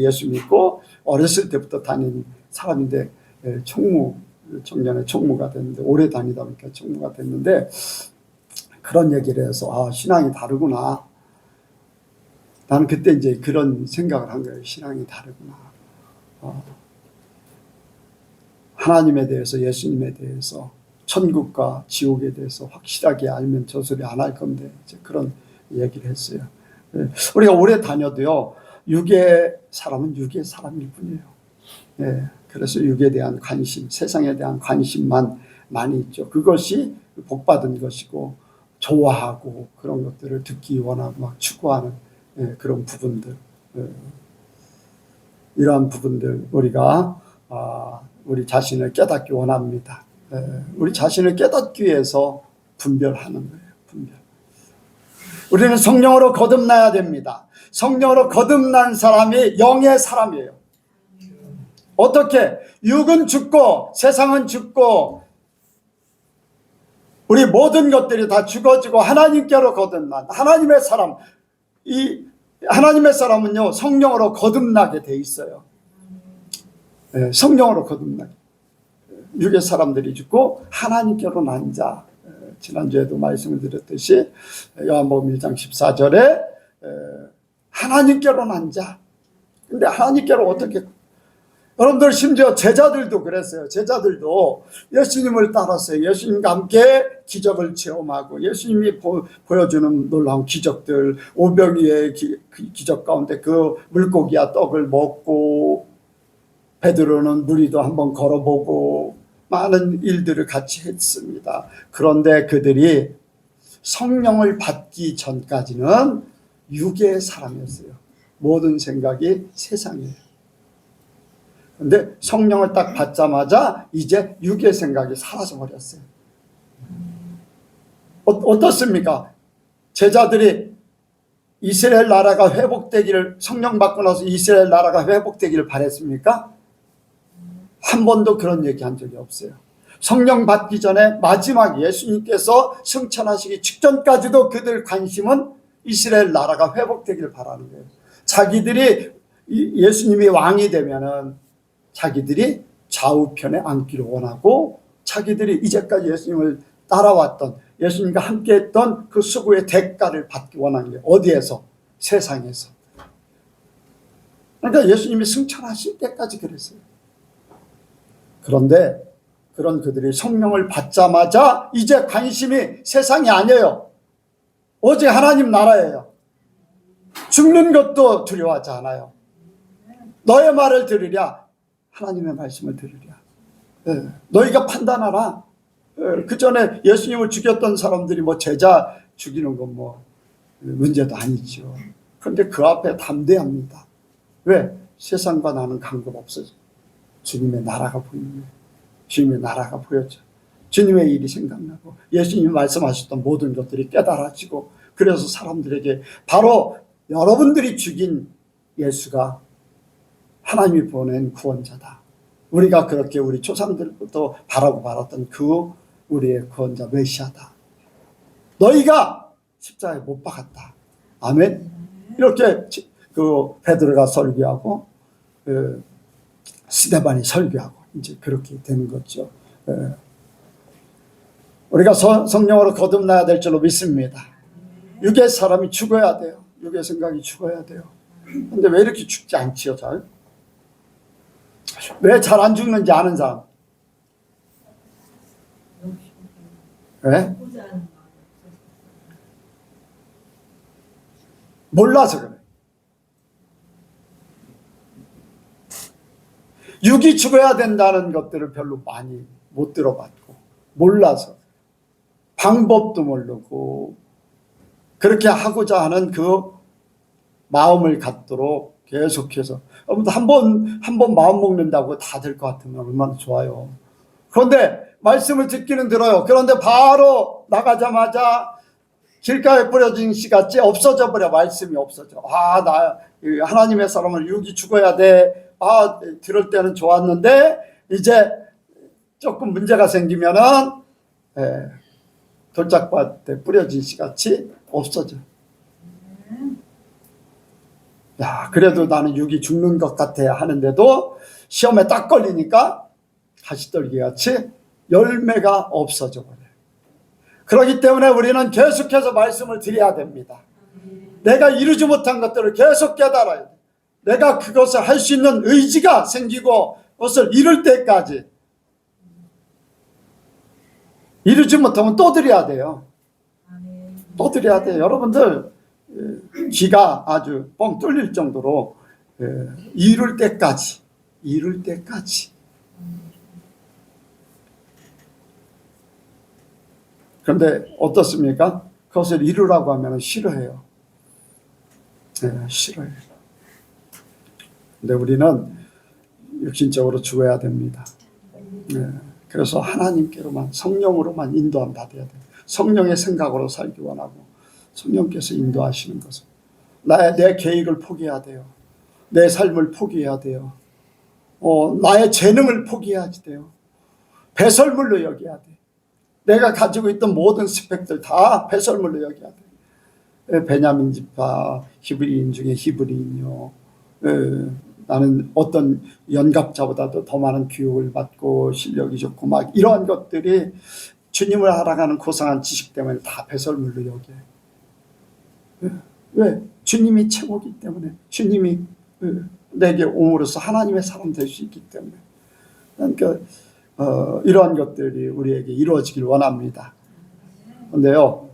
예수 믿고 어렸을 때부터 다닌 사람인데 청년의 총무가 됐는데, 오래 다니다 보니까 총무가 됐는데 그런 얘기를 해서 신앙이 다르구나. 나는 그때 이제 그런 생각을 한 거예요. 신앙이 다르구나. 하나님에 대해서, 예수님에 대해서, 천국과 지옥에 대해서 확실하게 알면 저 소리 안 할 건데, 이제 그런 얘기를 했어요. 우리가 오래 다녀도요, 육의 사람은 육의 사람일 뿐이에요. 그래서 육에 대한 관심, 세상에 대한 관심만 많이 있죠. 그것이 복받은 것이고 좋아하고 그런 것들을 듣기 원하고 막 추구하는 그런 부분들, 이러한 부분들 우리가 우리 자신을 깨닫기 원합니다. 우리 자신을 깨닫기 위해서 분별하는 거예요. 분별. 우리는 성령으로 거듭나야 됩니다. 성령으로 거듭난 사람이 영의 사람이에요. 어떻게? 육은 죽고 세상은 죽고 우리 모든 것들이 다 죽어지고 하나님께로 거듭난 하나님의 사람, 이 하나님의 사람은요 성령으로 거듭나게 돼 있어요. 성령으로 거듭나게. 육의 사람들이 죽고 하나님께로 난 자. 지난주에도 말씀을 드렸듯이 요한복음 1장 14절에 하나님께로 난 자. 근데 하나님께로 어떻게, 여러분들 심지어 제자들도 그랬어요. 제자들도 예수님을 따랐어요. 예수님과 함께 기적을 체험하고 예수님이 보여주는 놀라운 기적들, 오병이의 기적 가운데 그 물고기와 떡을 먹고, 베드로는 무리도 한번 걸어보고 많은 일들을 같이 했습니다. 그런데 그들이 성령을 받기 전까지는 육의 사람이었어요. 모든 생각이 세상이에요. 그런데 성령을 딱 받자마자 이제 육의 생각이 사라져 버렸어요. 어떻습니까? 제자들이 이스라엘 나라가 회복되기를, 성령 받고 나서 이스라엘 나라가 회복되기를 바랬습니까? 한 번도 그런 얘기한 적이 없어요. 성령 받기 전에 마지막 예수님께서 승천하시기 직전까지도 그들 관심은 이스라엘 나라가 회복되기를 바라는 거예요. 자기들이 예수님이 왕이 되면은 자기들이 좌우편에 앉기를 원하고, 자기들이 이제까지 예수님을 따라왔던, 예수님과 함께했던 그 수고의 대가를 받기 원하는 거예요. 어디에서? 세상에서. 그러니까 예수님이 승천하실 때까지 그랬어요. 그런데 그런 그들이 성령을 받자마자 이제 관심이 세상이 아니에요. 오직 하나님 나라예요. 죽는 것도 두려워하지 않아요. 너의 말을 들으랴, 하나님의 말씀을 들으랴. 너희가 판단하라. 그 전에 예수님을 죽였던 사람들이 뭐 제자 죽이는 건 뭐 문제도 아니죠. 그런데 그 앞에 담대합니다. 왜? 세상과 나는 관계없어져. 주님의 나라가 보이면 주님의 나라가 보였죠. 주님의 일이 생각나고 예수님이 말씀하셨던 모든 것들이 깨달아지고, 그래서 사람들에게 바로 여러분들이 죽인 예수가 하나님이 보낸 구원자다. 우리가 그렇게 우리 조상들부터 바라고 바랐던 그 우리의 구원자 메시아다. 너희가 십자가에 못 박았다. 아멘. 이렇게 그 베드로가 설교하고 스데반이 설교하고 이제 그렇게 되는 거죠. 우리가 성령으로 거듭나야 될 줄로 믿습니다. 육의 사람이 죽어야 돼요. 육의 생각이 죽어야 돼요. 근데 왜 이렇게 죽지 않지요, 잘? 왜 잘 안 죽는지 아는 사람? 왜? 몰라서 그래. 육이 죽어야 된다는 것들을 별로 많이 못 들어봤고, 몰라서, 방법도 모르고, 그렇게 하고자 하는 그 마음을 갖도록 계속해서, 한 번 마음 먹는다고 다 될 것 같으면 얼마나 좋아요. 그런데 말씀을 듣기는 들어요. 그런데 바로 나가자마자 길가에 뿌려진 씨같이 없어져 버려. 말씀이 없어져. 나 하나님의 사람을 육이 죽어야 돼. 들을 때는 좋았는데 이제 조금 문제가 생기면은 돌짝밭에 뿌려진 씨같이 없어져. 그래도 나는 육이 죽는 것 같아 하는데도 시험에 딱 걸리니까 가시떨기같이 열매가 없어져 버려요. 그렇기 때문에 우리는 계속해서 말씀을 드려야 됩니다. 내가 이루지 못한 것들을 계속 깨달아야 돼. 내가 그것을 할 수 있는 의지가 생기고 그것을 이룰 때까지. 이루지 못하면 또 드려야 돼요. 또 드려야 돼요. 여러분들 귀가 아주 뻥 뚫릴 정도로 이룰 때까지. 그런데 어떻습니까? 그것을 이루라고 하면 싫어해요. 싫어해요. 근데 우리는 육신적으로 죽어야 됩니다. 그래서 하나님께로만, 성령으로만 인도함 받아야 돼요. 성령의 생각으로 살기 원하고 성령께서 인도하시는 것을, 내 계획을 포기해야 돼요. 내 삶을 포기해야 돼요. 나의 재능을 포기해야 돼요. 배설물로 여겨야 돼. 내가 가지고 있던 모든 스펙들 다 배설물로 여겨야 돼. 베냐민 지파 히브리인 중에 히브리인요. 나는 어떤 연갑자보다도 더 많은 교육을 받고 실력이 좋고 막 이러한 것들이 주님을 알아가는 고상한 지식 때문에 다 배설물로 여겨요. 왜? 주님이 최고이기 때문에, 주님이 내게 옴으로써 하나님의 사람 될 수 있기 때문에. 그러니까 이러한 것들이 우리에게 이루어지길 원합니다. 그런데요,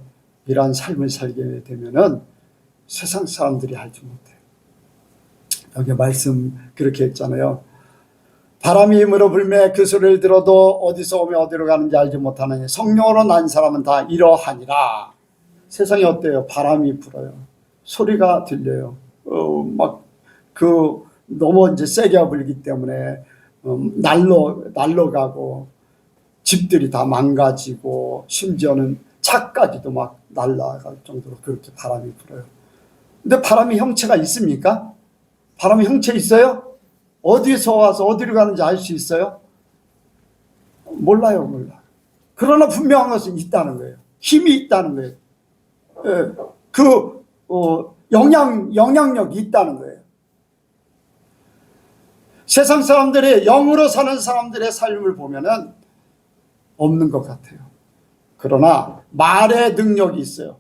이러한 삶을 살게 되면은 세상 사람들이 알지 못해요. 여기 말씀 그렇게 했잖아요. 바람이 힘으로 불매 그 소리를 들어도 어디서 오며 어디로 가는지 알지 못하느니 성령으로 난 사람은 다 이러하니라. 세상이 어때요? 바람이 불어요. 소리가 들려요. 너무 이제 세게 불기 때문에 날러가고 집들이 다 망가지고 심지어는 차까지도 막 날아갈 정도로 그렇게 바람이 불어요. 근데 바람이 형체가 있습니까? 바람이 형체 있어요? 어디서 와서 어디로 가는지 알 수 있어요? 몰라요. 그러나 분명한 것은 있다는 거예요. 힘이 있다는 거예요. 영향력이 있다는 거예요. 세상 사람들이 영으로 사는 사람들의 삶을 보면은 없는 것 같아요. 그러나 말의 능력이 있어요.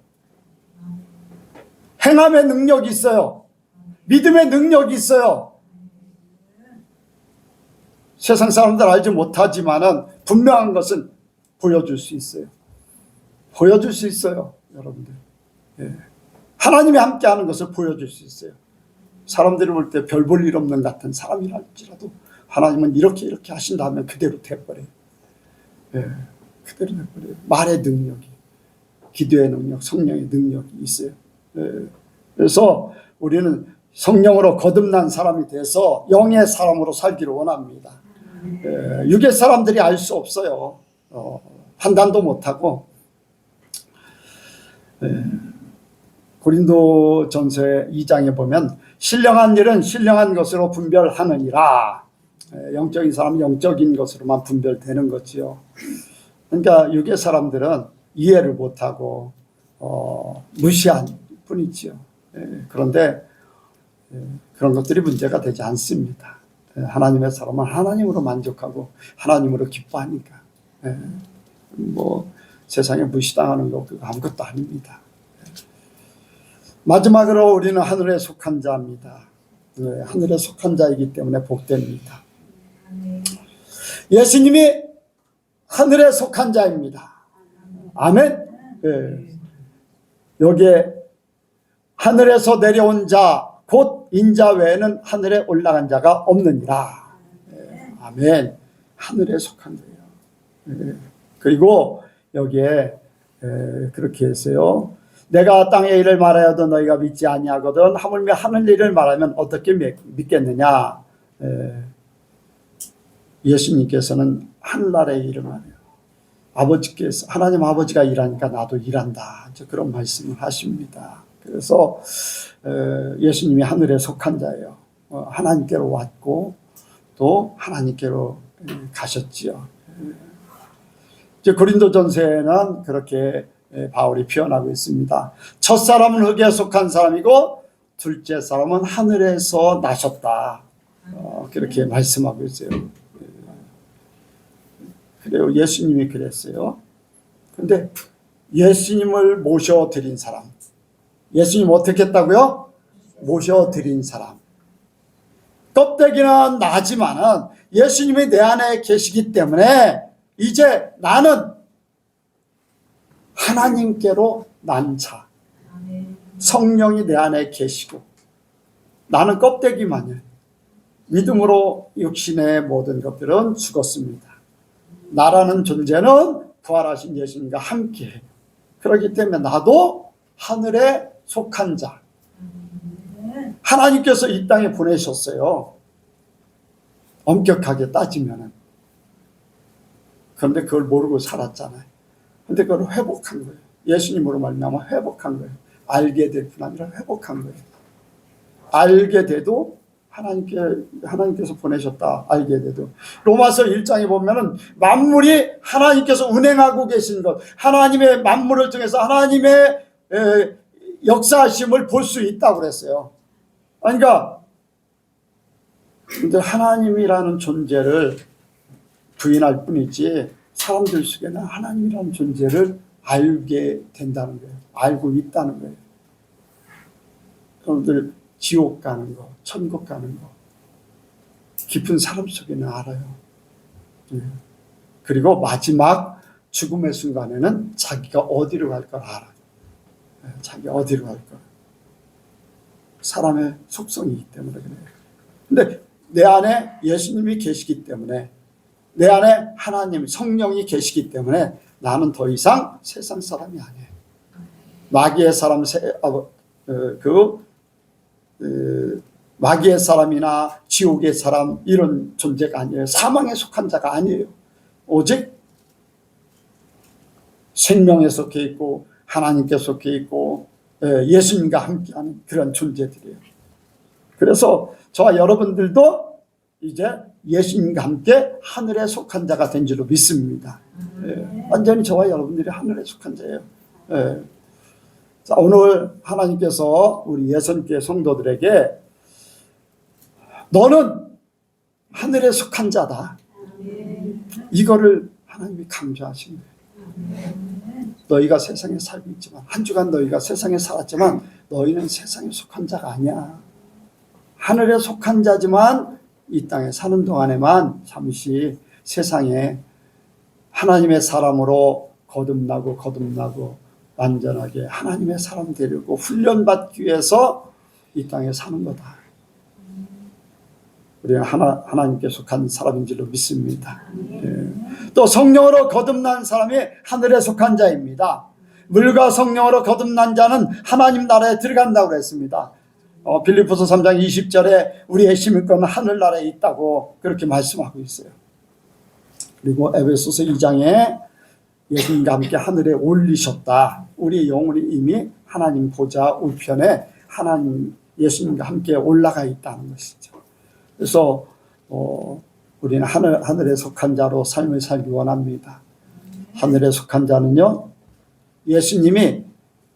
행함의 능력이 있어요. 믿음의 능력이 있어요. 세상 사람들 알지 못하지만은 분명한 것은 보여줄 수 있어요. 보여줄 수 있어요, 여러분들. 하나님이 함께하는 것을 보여줄 수 있어요. 사람들이 볼 때 별 볼 일 없는 같은 사람이랄지라도 하나님은 이렇게 하신다 하면 그대로 돼버려요. 그대로 돼버려요. 말의 능력이, 기도의 능력, 성령의 능력이 있어요. 그래서 우리는 성령으로 거듭난 사람이 돼서 영의 사람으로 살기를 원합니다. 육의 사람들이 알 수 없어요. 판단도 못하고. 고린도전서 2장에 보면 신령한 일은 신령한 것으로 분별하느니라. 영적인 사람은 영적인 것으로만 분별되는 거지요. 그러니까 육의 사람들은 이해를 못하고 무시한 뿐이지요. 그런데 그런 것들이 문제가 되지 않습니다. 하나님의 사람은 하나님으로 만족하고 하나님으로 기뻐하니까 뭐 세상에 무시당하는 거 그거 아무것도 아닙니다. 마지막으로 우리는 하늘에 속한 자입니다. 하늘에 속한 자이기 때문에 복됩니다. 예수님이 하늘에 속한 자입니다. 아멘. 여기에 하늘에서 내려온 자 곧 인자 외에는 하늘에 올라간 자가 없느니라. 아멘. 하늘에 속한 자예요. 그리고 여기에 그렇게 했어요. 내가 땅의 일을 말하여도 너희가 믿지 아니하거든 하물며 하늘 일을 말하면 어떻게 믿겠느냐. 예수님께서는 하늘나라의 일을 말해요. 아버지께서, 하나님 아버지가 일하니까 나도 일한다. 그런 말씀을 하십니다. 그래서 예수님이 하늘에 속한 자예요. 하나님께로 왔고 또 하나님께로 가셨지요. 이제 고린도전서에는 그렇게 바울이 표현하고 있습니다. 첫 사람은 흙에 속한 사람이고 둘째 사람은 하늘에서 나셨다. 그렇게 말씀하고 있어요. 그래요. 예수님이 그랬어요. 그런데 예수님을 모셔드린 사람, 예수님 어떻게 했다고요? 모셔드린 사람. 껍데기는 나지만은 예수님이 내 안에 계시기 때문에 이제 나는 하나님께로 난 자, 성령이 내 안에 계시고 나는 껍데기만이에요. 믿음으로 육신의 모든 것들은 죽었습니다. 나라는 존재는 부활하신 예수님과 함께. 그렇기 때문에 나도 하늘에 속한 자. 하나님께서 이 땅에 보내셨어요. 엄격하게 따지면은. 그런데 그걸 모르고 살았잖아요. 그런데 그걸 회복한 거예요. 예수님으로 말미암아 회복한 거예요. 알게 될 뿐 아니라 회복한 거예요. 알게 돼도 하나님께서 보내셨다. 알게 돼도. 로마서 1장에 보면은 만물이 하나님께서 운행하고 계신 것, 하나님의 만물을 통해서 하나님의 역사하심을 볼 수 있다고 그랬어요. 그러니까 근데 하나님이라는 존재를 부인할 뿐이지 사람들 속에는 하나님이라는 존재를 알게 된다는 거예요. 알고 있다는 거예요. 여러분들 지옥 가는 거, 천국 가는 거 깊은 사람 속에는 알아요. 그리고 마지막 죽음의 순간에는 자기가 어디로 갈 걸 알아요. 자기가 어디로 갈 걸. 사람의 속성이기 때문에 그래요. 근데 내 안에 예수님이 계시기 때문에, 내 안에 하나님 성령이 계시기 때문에 나는 더 이상 세상 사람이 아니에요. 마귀의 사람, 마귀의 사람이나 지옥의 사람 이런 존재가 아니에요. 사망에 속한 자가 아니에요. 오직 생명에 속해 있고 하나님께 속해 있고 예수님과 함께하는 그런 존재들이에요. 그래서 저와 여러분들도 이제 예수님과 함께 하늘에 속한 자가 된 줄로 믿습니다. 완전히 저와 여러분들이 하늘에 속한 자예요. 자, 오늘 하나님께서 우리 예선교회 성도들에게 너는 하늘에 속한 자다. 이거를 하나님이 강조하신 거예요. 너희가 세상에 살고 있지만, 한 주간 너희가 세상에 살았지만 너희는 세상에 속한 자가 아니야. 하늘에 속한 자지만 이 땅에 사는 동안에만 잠시 세상에 하나님의 사람으로 거듭나고 완전하게 하나님의 사람 되려고 훈련받기 위해서 이 땅에 사는 거다. 우리는 하나님께 속한 사람인 줄로 믿습니다. 또 성령으로 거듭난 사람이 하늘에 속한 자입니다. 물과 성령으로 거듭난 자는 하나님 나라에 들어간다고 했습니다. 빌립보서 3장 20절에 우리의 시민권은 하늘나라에 있다고 그렇게 말씀하고 있어요. 그리고 에베소서 2장에 예수님과 함께 하늘에 올리셨다. 우리의 영혼이 이미 하나님 보좌 우편에 하나님 예수님과 함께 올라가 있다는 것이죠. 그래서 우리는 하늘에 속한 자로 삶을 살기 원합니다. 하늘에 속한 자는요, 예수님이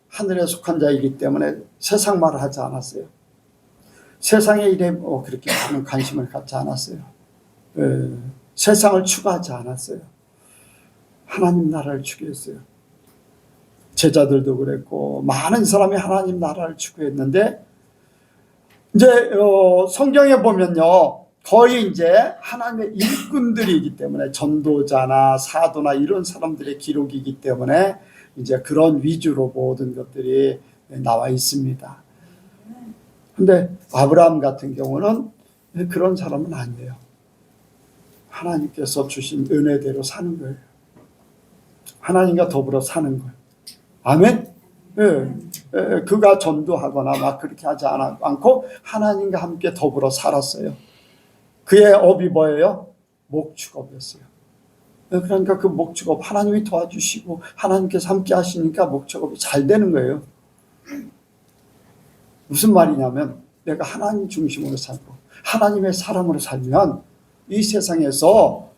하늘에 속한 자이기 때문에 세상 말을 하지 않았어요. 세상의 일에 그렇게 많은 관심을 갖지 않았어요. 세상을 추구하지 않았어요. 하나님 나라를 추구했어요. 제자들도 그랬고 많은 사람이 하나님 나라를 추구했는데, 이제 성경에 보면요, 거의 이제 하나님의 일꾼들이기 때문에 전도자나 사도나 이런 사람들의 기록이기 때문에 이제 그런 위주로 모든 것들이 나와 있습니다. 근데 아브라함 같은 경우는 그런 사람은 아니에요. 하나님께서 주신 은혜대로 사는 거예요. 하나님과 더불어 사는 거예요. 아멘? 그가 전도하거나 막 그렇게 하지 않고 하나님과 함께 더불어 살았어요. 그의 업이 뭐예요? 목축업이었어요. 그러니까 그 목축업 하나님이 도와주시고 하나님께서 함께 하시니까 목축업이 잘 되는 거예요. 무슨 말이냐면 내가 하나님 중심으로 살고 하나님의 사람으로 살면 이 세상에서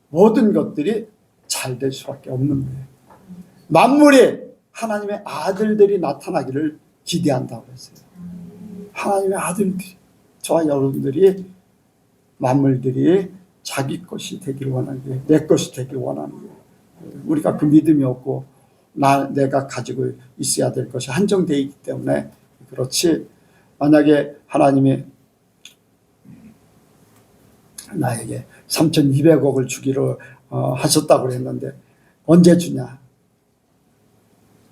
모든 것들이 잘 될 수밖에 없는 거예요. 만물이 하나님의 아들들이 나타나기를 기대한다고 했어요. 하나님의 아들들이, 저와 여러분들이, 만물들이 자기 것이 되기를 원하는 거예요. 내 것이 되기를 원하는 거예요. 우리가 그 믿음이 없고 내가 가지고 있어야 될 것이 한정되어 있기 때문에 그렇지, 만약에 하나님이 나에게 3,200억을 주기로 하셨다고 그랬는데 언제 주냐?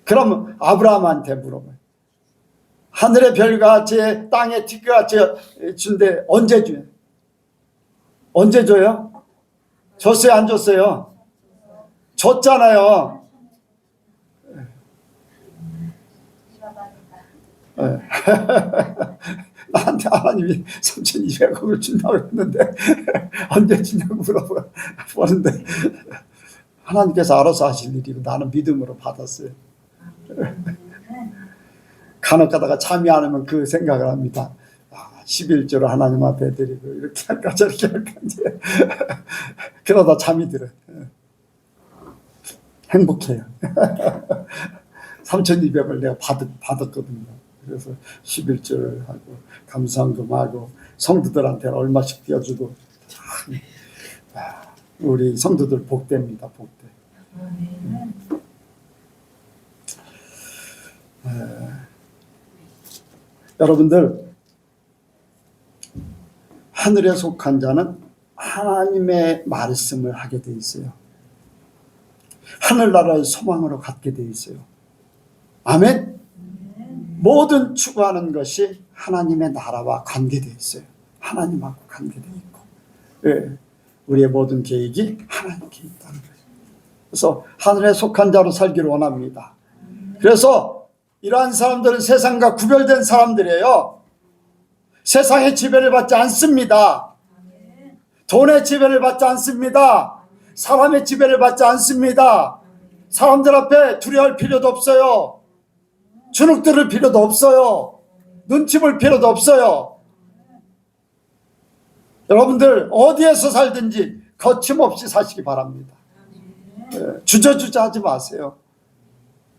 그럼 아브라함한테 물어봐요. 하늘의 별같이 땅의 티끌같이 준대 언제 줘요? 언제 줘요? 줬어요, 안 줬어요? 줬잖아요. 나한테 하나님이 3,200억을 준다고 했는데 언제 주냐고 물어보는데 하나님께서 알아서 하실 일이고 나는 믿음으로 받았어요. 간혹 가다가 잠이 안 오면 그 생각을 합니다. 11조를 하나님 앞에 드리고 이렇게 할까 저렇게 할까 이제 그러다 잠이 들어요. 행복해요. 3,200을 내가 받았거든요. 그래서 11조를 하고 감사헌금하고 성도들한테 얼마씩 띄워주고 우리 성도들 복됩니다. 복돼. 여러분들, 하늘에 속한 자는 하나님의 말씀을 하게 돼 있어요. 하늘나라의 소망으로 갖게 돼 있어요. 아멘? 모든 추구하는 것이 하나님의 나라와 관계되어 있어요. 하나님하고 관계되어 있고, 우리의 모든 계획이 하나님께 있다는 거예요. 그래서 하늘에 속한 자로 살기를 원합니다. 그래서 이러한 사람들은 세상과 구별된 사람들이에요. 세상의 지배를 받지 않습니다. 돈의 지배를 받지 않습니다. 사람의 지배를 받지 않습니다. 사람들 앞에 두려워할 필요도 없어요. 주눅 들을 필요도 없어요. 눈치 볼 필요도 없어요. 여러분들 어디에서 살든지 거침없이 사시기 바랍니다. 주저주저 하지 마세요.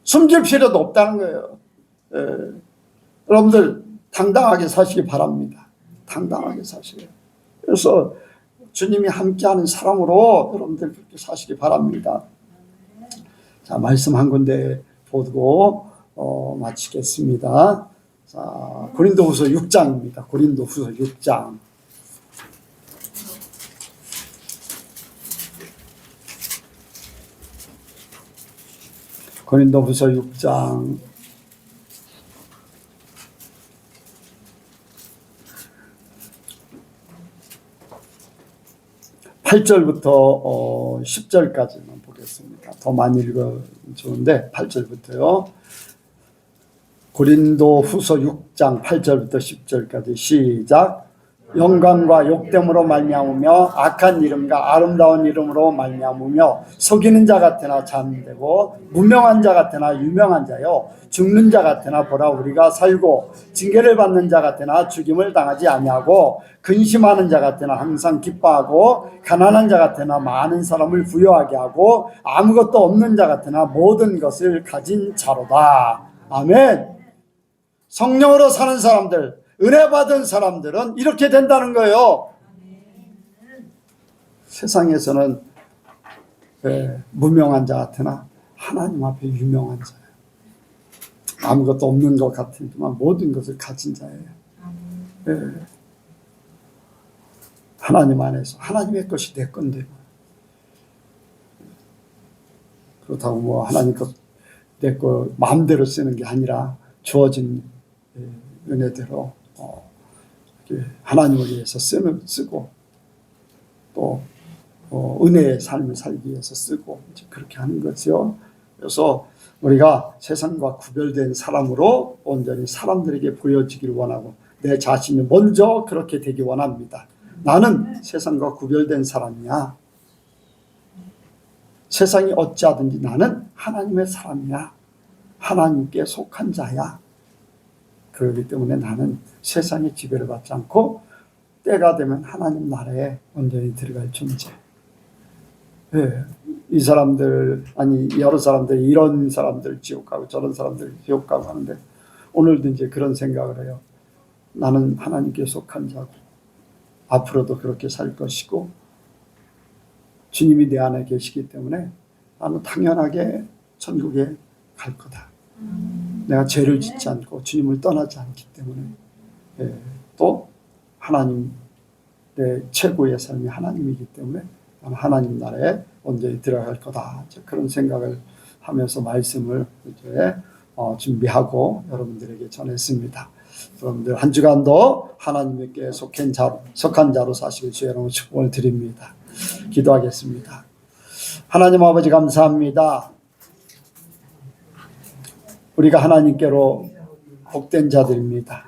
숨길 필요도 없다는 거예요. 여러분들 당당하게 사시기 바랍니다. 당당하게 사시고요. 그래서 주님이 함께하는 사람으로 여러분들 그렇게 사시기 바랍니다. 자, 말씀 한 군데 보고 마치겠습니다. 자, 고린도후서 6장입니다. 고린도후서 6장. 고린도후서 6장 8절부터 10절까지만 보겠습니다. 더 많이 읽어 좋은데 8절부터요. 고린도 후서 6장 8절부터 10절까지 시작. 영광과 욕됨으로 말미암으며 악한 이름과 아름다운 이름으로 말미암으며 속이는 자 같으나 참되고 무명한 자 같으나 유명한 자요 죽는 자 같으나 보라 우리가 살고 징계를 받는 자 같으나 죽임을 당하지 아니하고 근심하는 자 같으나 항상 기뻐하고 가난한 자 같으나 많은 사람을 부유하게 하고 아무것도 없는 자 같으나 모든 것을 가진 자로다. 아멘. 성령으로 사는 사람들, 은혜 받은 사람들은 이렇게 된다는 거예요. 세상에서는 무명한 자 같으나 하나님 앞에 유명한 자예요. 아무것도 없는 것 같지만 모든 것을 가진 자예요. 하나님 안에서 하나님의 것이 내 건데 그렇다고 뭐 하나님 것 내 거 마음대로 쓰는 게 아니라 주어진 은혜대로 하나님을 위해서 쓰고 또 은혜의 삶을 살기 위해서 쓰고 이제 그렇게 하는 거죠. 그래서 우리가 세상과 구별된 사람으로 온전히 사람들에게 보여지길 원하고 내 자신이 먼저 그렇게 되기 원합니다. 나는 세상과 구별된 사람이야. 세상이 어찌하든지 나는 하나님의 사람이야. 하나님께 속한 자야. 그렇기 때문에 나는 세상의 지배를 받지 않고 때가 되면 하나님 나라에 온전히 들어갈 존재. 이 사람들 아니 여러 사람들이 이런 사람들 지옥 가고 저런 사람들 지옥 가고 하는데 오늘도 이제 그런 생각을 해요. 나는 하나님께 속한 자고 앞으로도 그렇게 살 것이고 주님이 내 안에 계시기 때문에 나는 당연하게 천국에 갈 거다. 내가 죄를 짓지 않고 주님을 떠나지 않기 때문에 또 하나님 내 최고의 삶이 하나님이기 때문에 나는 하나님 나라에 온전히 들어갈 거다. 그런 생각을 하면서 말씀을 이제 준비하고 여러분들에게 전했습니다. 여러분들 한 주간도 하나님께 속한 자로 사시길 주의 이름으로 축복을 드립니다. 기도하겠습니다. 하나님 아버지 감사합니다. 우리가 하나님께로 복된 자들입니다.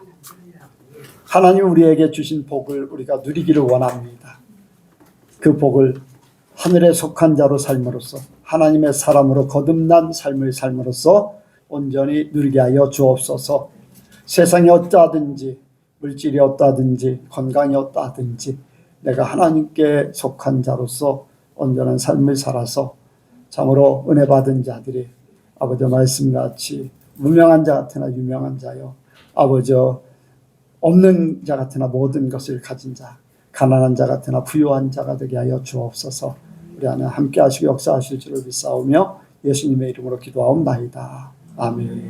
하나님 우리에게 주신 복을 우리가 누리기를 원합니다. 그 복을 하늘에 속한 자로 삶으로써 하나님의 사람으로 거듭난 삶을 삶으로써 온전히 누리게 하여 주옵소서. 세상이 어떠하든지 물질이 어떠하든지 건강이 어떠하든지 내가 하나님께 속한 자로서 온전한 삶을 살아서 참으로 은혜 받은 자들이 아버지 말씀같이 무명한 자 같으나 유명한 자요 아버지 없는 자 같으나 모든 것을 가진 자 가난한 자 같으나 부유한 자가 되게 하여 주옵소서. 우리 안에 함께 하시고 역사하실 줄을 믿사오며 예수님의 이름으로 기도하옵나이다. 아멘.